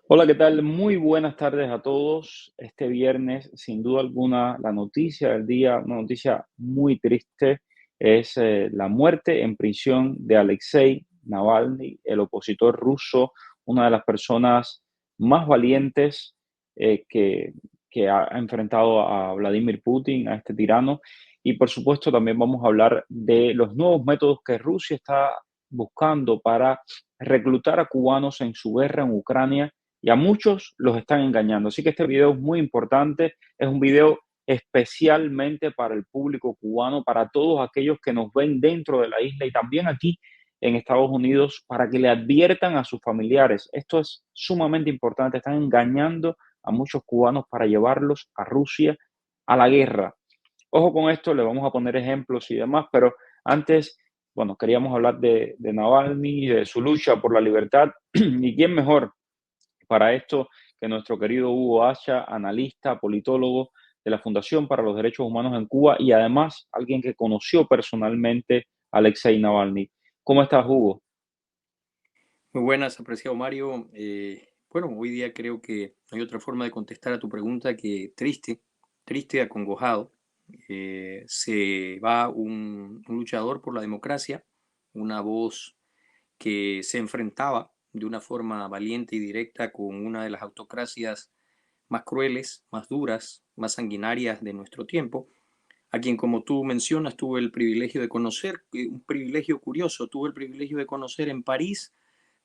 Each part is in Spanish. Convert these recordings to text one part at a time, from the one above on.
Hola, ¿qué tal? Muy buenas tardes a todos. Este viernes, sin duda alguna, la noticia del día, una noticia muy triste, es la muerte en prisión de Alexei Navalny, el opositor ruso, una de las personas más valientes que ha enfrentado a Vladimir Putin, a este tirano. Y por supuesto, también vamos a hablar de los nuevos métodos que Rusia está buscando para reclutar a cubanos en su guerra en Ucrania y a muchos los están engañando. Así que este video es muy importante, es un video especialmente para el público cubano, para todos aquellos que nos ven dentro de la isla y también aquí en Estados Unidos, para que le adviertan a sus familiares. Esto es sumamente importante, están engañando a muchos cubanos para llevarlos a Rusia a la guerra. Ojo con esto, le vamos a poner ejemplos y demás, pero antes, bueno, queríamos hablar de Navalny, de su lucha por la libertad, y quién mejor para esto que nuestro querido Hugo Asha, analista, politólogo de la Fundación para los Derechos Humanos en Cuba y además alguien que conoció personalmente a Alexei Navalny. ¿Cómo estás, Hugo? Muy buenas, apreciado Mario. Bueno, hoy día creo que no hay otra forma de contestar a tu pregunta que triste, triste, acongojado. Se va un luchador por la democracia, una voz que se enfrentaba de una forma valiente y directa con una de las autocracias más crueles, más duras, más sanguinarias de nuestro tiempo, a quien, como tú mencionas, tuve el privilegio de conocer, un privilegio curioso, tuve el privilegio de conocer en París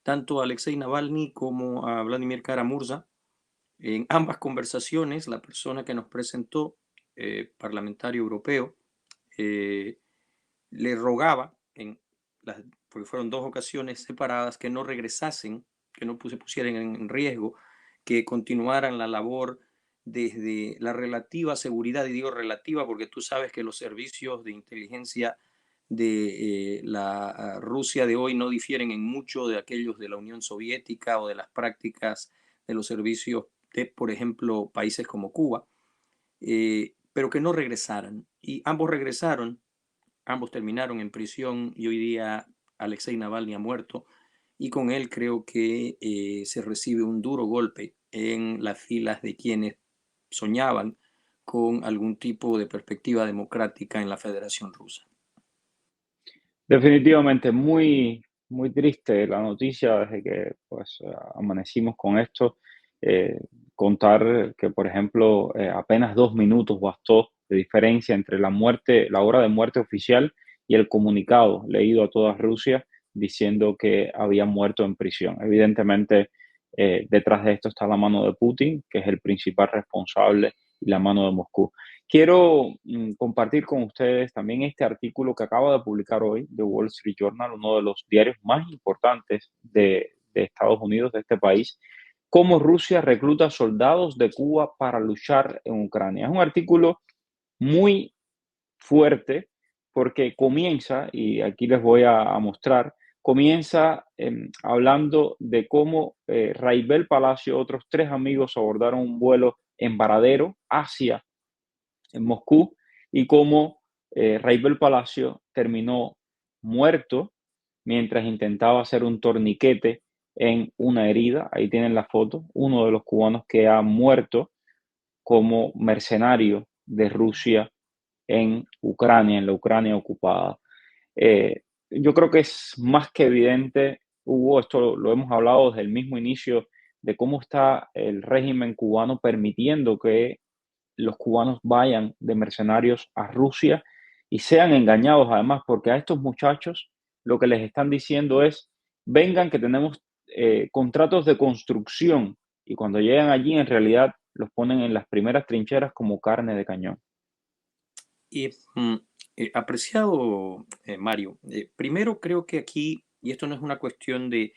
tanto a Alexei Navalny como a Vladimir Kara-Murza. En ambas conversaciones, la persona que nos presentó, parlamentario europeo, eh, le rogaba, porque fueron dos ocasiones separadas, que no regresasen, que no se pusieran en riesgo, que continuaran la labor desde la relativa seguridad, y digo relativa porque tú sabes que los servicios de inteligencia de la Rusia de hoy no difieren en mucho de aquellos de la Unión Soviética o de las prácticas de los servicios de, por ejemplo, países como Cuba, pero que no regresaran. Y ambos regresaron, ambos terminaron en prisión y hoy día Alexei Navalny ha muerto y con él creo que se recibe un duro golpe en las filas de quienes soñaban con algún tipo de perspectiva democrática en la Federación Rusa. Definitivamente muy triste la noticia desde que pues amanecimos con esto. Eh, Contar que, por ejemplo, apenas 2 minutos bastó de diferencia entre la muerte, la hora de muerte oficial y el comunicado leído a toda Rusia diciendo que había muerto en prisión. Evidentemente, detrás de esto está la mano de Putin, que es el principal responsable, y la mano de Moscú. Quiero compartir con ustedes también este artículo que acaba de publicar hoy The Wall Street Journal, uno de los diarios más importantes de Estados Unidos, de este país, cómo Rusia recluta soldados de Cuba para luchar en Ucrania. Es un artículo muy fuerte porque comienza, y aquí les voy a mostrar, comienza hablando de cómo Raibel Palacio, otros tres amigos abordaron un vuelo en Varadero hacia en Moscú y cómo Raibel Palacio terminó muerto mientras intentaba hacer un torniquete en una herida. Ahí tienen la foto, uno de los cubanos que ha muerto como mercenario de Rusia en Ucrania, en la Ucrania ocupada. Yo creo que es más que evidente, Hugo, esto lo hemos hablado desde el mismo inicio, de cómo está el régimen cubano permitiendo que los cubanos vayan de mercenarios a Rusia y sean engañados además, porque a estos muchachos lo que les están diciendo es, vengan que tenemos contratos de construcción y cuando llegan allí en realidad los ponen en las primeras trincheras como carne de cañón. Y apreciado Mario, primero creo que aquí, y esto no es una cuestión de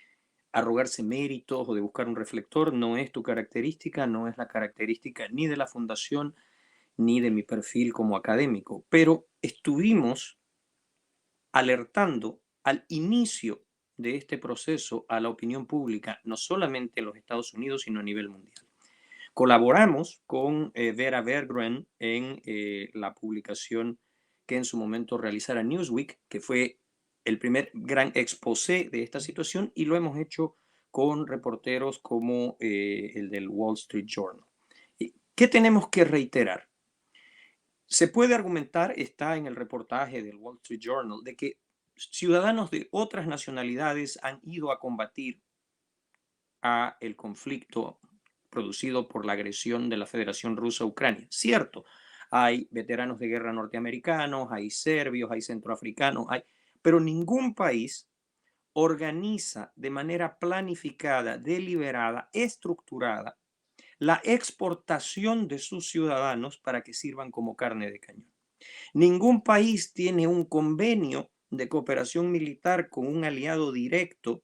arrogarse méritos o de buscar un reflector, no es tu característica, no es la característica ni de la fundación ni de mi perfil como académico, pero estuvimos alertando al inicio de este proceso a la opinión pública, no solamente en los Estados Unidos, sino a nivel mundial. Colaboramos con Vera Berggren en la publicación que en su momento realizara Newsweek, que fue el primer gran exposé de esta situación, y lo hemos hecho con reporteros como el del Wall Street Journal. ¿Qué tenemos que reiterar? Se puede argumentar, está en el reportaje del Wall Street Journal, de que ciudadanos de otras nacionalidades han ido a combatir a el conflicto producido por la agresión de la Federación Rusa a Ucrania. Cierto, hay veteranos de guerra norteamericanos, hay serbios, hay centroafricanos, pero ningún país organiza de manera planificada, deliberada, estructurada la exportación de sus ciudadanos para que sirvan como carne de cañón. Ningún país tiene un convenio de cooperación militar con un aliado directo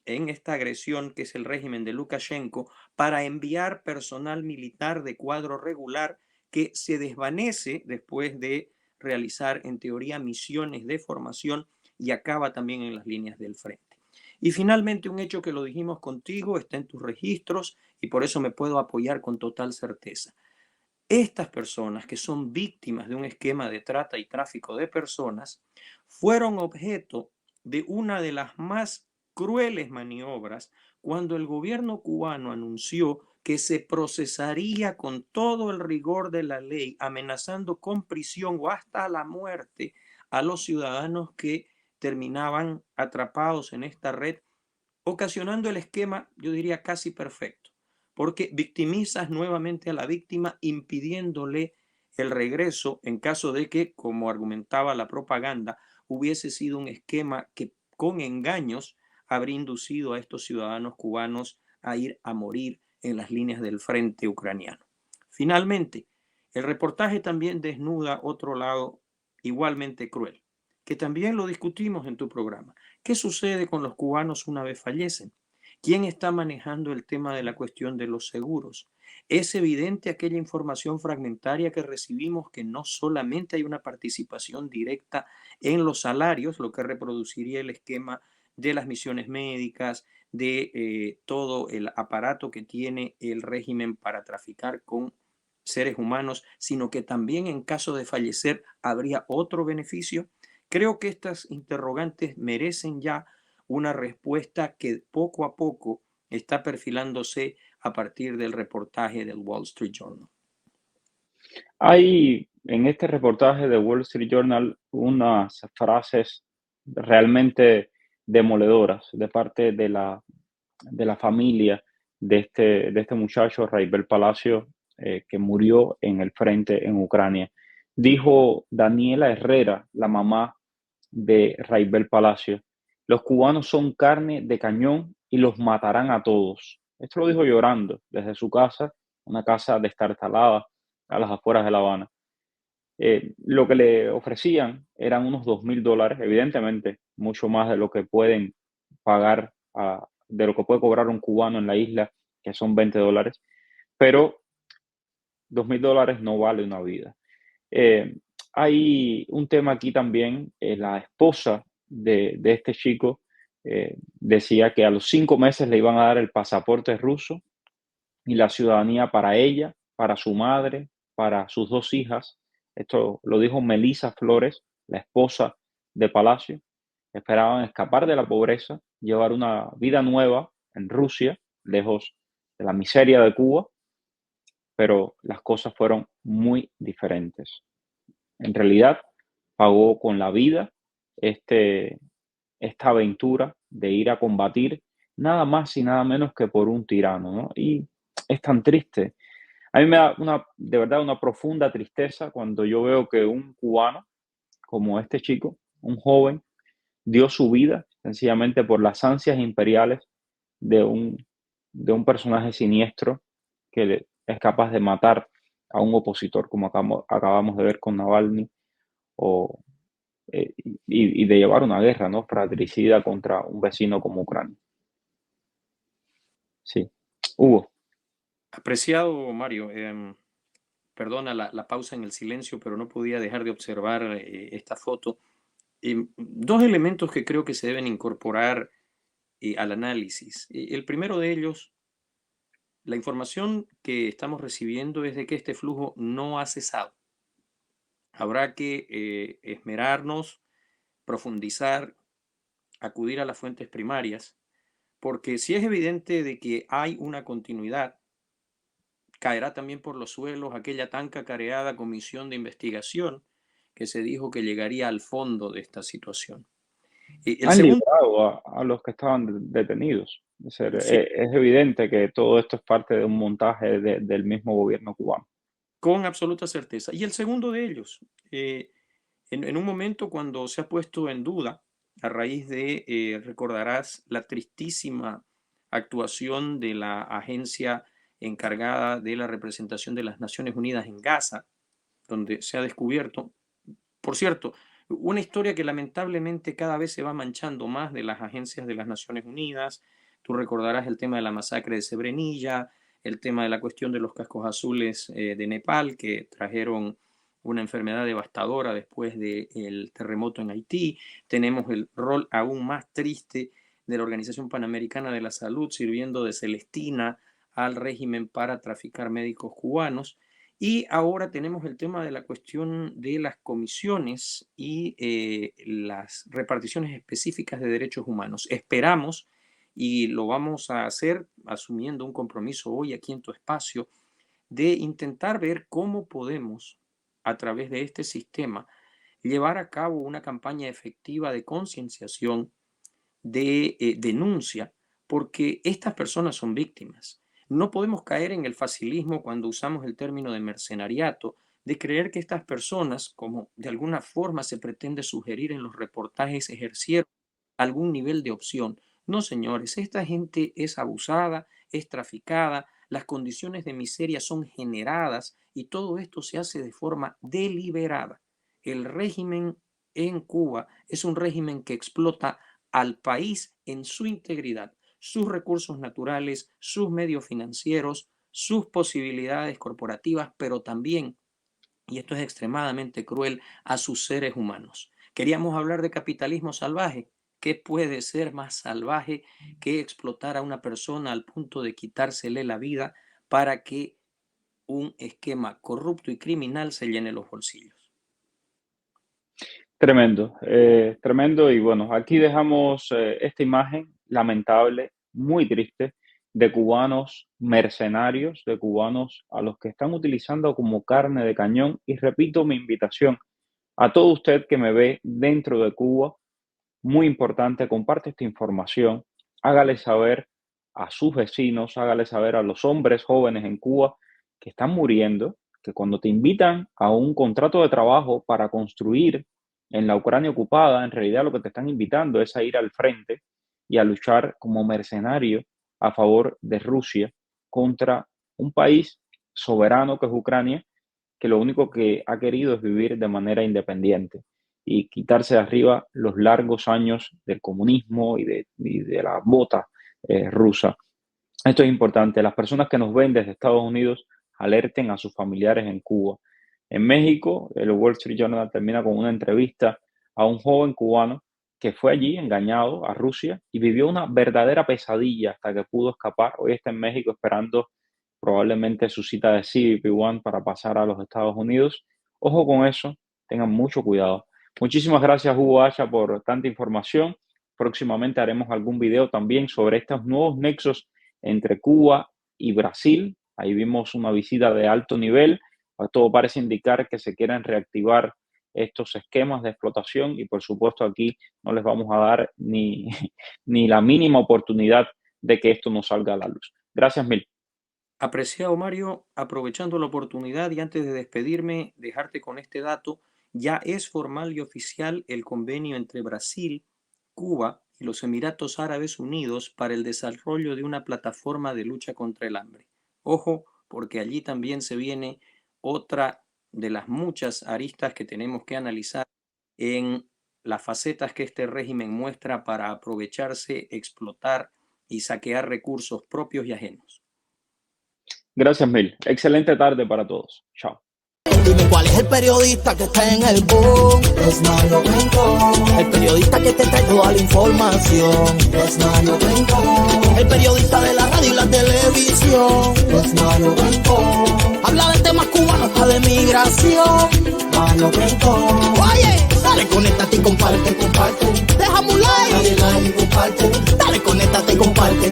en esta agresión que es el régimen de Lukashenko para enviar personal militar de cuadro regular que se desvanece después de realizar en teoría misiones de formación y acaba también en las líneas del frente. Y finalmente un hecho que lo dijimos contigo, está en tus registros y por eso me puedo apoyar con total certeza. Estas personas que son víctimas de un esquema de trata y tráfico de personas fueron objeto de una de las más crueles maniobras cuando el gobierno cubano anunció que se procesaría con todo el rigor de la ley, amenazando con prisión o hasta la muerte a los ciudadanos que terminaban atrapados en esta red, ocasionando el esquema, yo diría, casi perfecto, porque victimizas nuevamente a la víctima impidiéndole el regreso en caso de que, como argumentaba la propaganda, hubiese sido un esquema que con engaños habría inducido a estos ciudadanos cubanos a ir a morir en las líneas del frente ucraniano. Finalmente, el reportaje también desnuda otro lado igualmente cruel, que también lo discutimos en tu programa. ¿Qué sucede con los cubanos una vez fallecen? ¿Quién está manejando el tema de la cuestión de los seguros? Es evidente aquella información fragmentaria que recibimos que no solamente hay una participación directa en los salarios, lo que reproduciría el esquema de las misiones médicas, de todo el aparato que tiene el régimen para traficar con seres humanos, sino que también en caso de fallecer habría otro beneficio. Creo que estas interrogantes merecen ya una respuesta que poco a poco está perfilándose a partir del reportaje del Wall Street Journal. Hay en este reportaje de Wall Street Journal unas frases realmente demoledoras de parte de la familia de este muchacho, Raibel Palacio, que murió en el frente en Ucrania. Dijo Daniela Herrera, la mamá de Raibel Palacio: los cubanos son carne de cañón y los matarán a todos. Esto lo dijo llorando desde su casa, una casa destartalada a las afueras de La Habana. Lo que le ofrecían eran unos $2,000, evidentemente mucho más de lo que pueden pagar, de lo que puede cobrar un cubano en la isla, que son $20, pero $2,000 no vale una vida. Eh, Hay un tema aquí también, la esposa de este chico decía que a los 5 meses le iban a dar el pasaporte ruso y la ciudadanía para ella, para su madre, para sus dos hijas. Esto lo dijo Melissa Flores, la esposa de Palacio. Esperaban escapar de la pobreza, llevar una vida nueva en Rusia, lejos de la miseria de Cuba, pero las cosas fueron muy diferentes. En realidad, pagó con la vida este, esta aventura de ir a combatir nada más y nada menos que por un tirano, ¿no? Y es tan triste. A mí me da de verdad una profunda tristeza cuando yo veo que un cubano como este chico, un joven, dio su vida sencillamente por las ansias imperiales de de un personaje siniestro que es capaz de matar a un opositor, como acabamos de ver con Navalny, o, y de llevar una guerra, ¿no?, fratricida contra un vecino como Ucrania. Sí. Hugo. Apreciado Mario, perdona la pausa en el silencio, pero no podía dejar de observar esta foto. Dos elementos que creo que se deben incorporar al análisis. El primero de ellos, la información que estamos recibiendo es de que este flujo no ha cesado. Habrá que esmerarnos, profundizar, acudir a las fuentes primarias porque si es evidente de que hay una continuidad, caerá también por los suelos aquella tan cacareada comisión de investigación que se dijo que llegaría al fondo de esta situación. Y el Han segundo, liberado a los que estaban detenidos. sí, Es evidente que todo esto es parte de un montaje del mismo gobierno cubano. con absoluta certeza. Y el segundo de ellos, en un momento cuando se ha puesto en duda, a raíz de, recordarás, la tristísima actuación de la agencia encargada de la representación de las Naciones Unidas en Gaza, donde se ha descubierto, por cierto, una historia que lamentablemente cada vez se va manchando más de las agencias de las Naciones Unidas. Tú recordarás el tema de la masacre de Srebrenica, el tema de la cuestión de los cascos azules de Nepal, que trajeron una enfermedad devastadora después del terremoto en Haití. Tenemos el rol aún más triste de la Organización Panamericana de la Salud sirviendo de celestina al régimen para traficar médicos cubanos. Y ahora tenemos el tema de la cuestión de las comisiones y las reparticiones específicas de derechos humanos. Esperamos, y lo vamos a hacer asumiendo un compromiso hoy aquí en tu espacio, de intentar ver cómo podemos, a través de este sistema, llevar a cabo una campaña efectiva de concienciación, de denuncia, porque estas personas son víctimas. No podemos caer en el facilismo cuando usamos el término de mercenariato, de creer que estas personas, como de alguna forma se pretende sugerir en los reportajes, ejercieron algún nivel de opción. No, señores, esta gente es abusada, es traficada, las condiciones de miseria son generadas y todo esto se hace de forma deliberada. El régimen en Cuba es un régimen que explota al país en su integridad, sus recursos naturales, sus medios financieros, sus posibilidades corporativas, pero también, y esto es extremadamente cruel, a sus seres humanos. Queríamos hablar de capitalismo salvaje. ¿Qué puede ser más salvaje que explotar a una persona al punto de quitársele la vida para que un esquema corrupto y criminal se llene los bolsillos? Tremendo, tremendo. Y bueno, aquí dejamos esta imagen lamentable, muy triste, de cubanos mercenarios, de cubanos a los que están utilizando como carne de cañón. Y repito mi invitación a todo usted que me ve dentro de Cuba, muy importante, comparte esta información, hágale saber a sus vecinos, hágale saber a los hombres jóvenes en Cuba que están muriendo, que cuando te invitan a un contrato de trabajo para construir en la Ucrania ocupada, en realidad lo que te están invitando es a ir al frente y a luchar como mercenario a favor de Rusia contra un país soberano que es Ucrania, que lo único que ha querido es vivir de manera independiente y quitarse de arriba los largos años del comunismo y de la bota rusa. Esto es importante. Las personas que nos ven desde Estados Unidos alerten a sus familiares en Cuba. En México, el Wall Street Journal termina con una entrevista a un joven cubano que fue allí engañado a Rusia y vivió una verdadera pesadilla hasta que pudo escapar. Hoy está en México esperando probablemente su cita de CBP-1 para pasar a los Estados Unidos. Ojo con eso, tengan mucho cuidado. Muchísimas gracias, Hugo Hacha, por tanta información. Próximamente haremos algún video también sobre estos nuevos nexos entre Cuba y Brasil. Ahí vimos una visita de alto nivel. Todo parece indicar que se quieren reactivar estos esquemas de explotación y por supuesto aquí no les vamos a dar ni, ni la mínima oportunidad de que esto no salga a la luz. Gracias mil. Apreciado Mario, aprovechando la oportunidad y antes de despedirme, dejarte con este dato, ya es formal y oficial el convenio entre Brasil, Cuba y los Emiratos Árabes Unidos para el desarrollo de una plataforma de lucha contra el hambre. Ojo, porque allí también se viene otra de las muchas aristas que tenemos que analizar en las facetas que este régimen muestra para aprovecharse, explotar y saquear recursos propios y ajenos. Gracias mil. Excelente tarde para todos. Chao. Dime cuál es el periodista que está en el boom. Es Mario Rincón. El periodista que te trae toda la información. Es Mario Rincón. El periodista de la radio y la televisión. Es Mario Rincón. Habla de temas cubanos hasta de migración. Mario Rincón. Oye. Dale, conéctate y comparte. Déjame un like. Dale like y comparte. Dale, conéctate y comparte.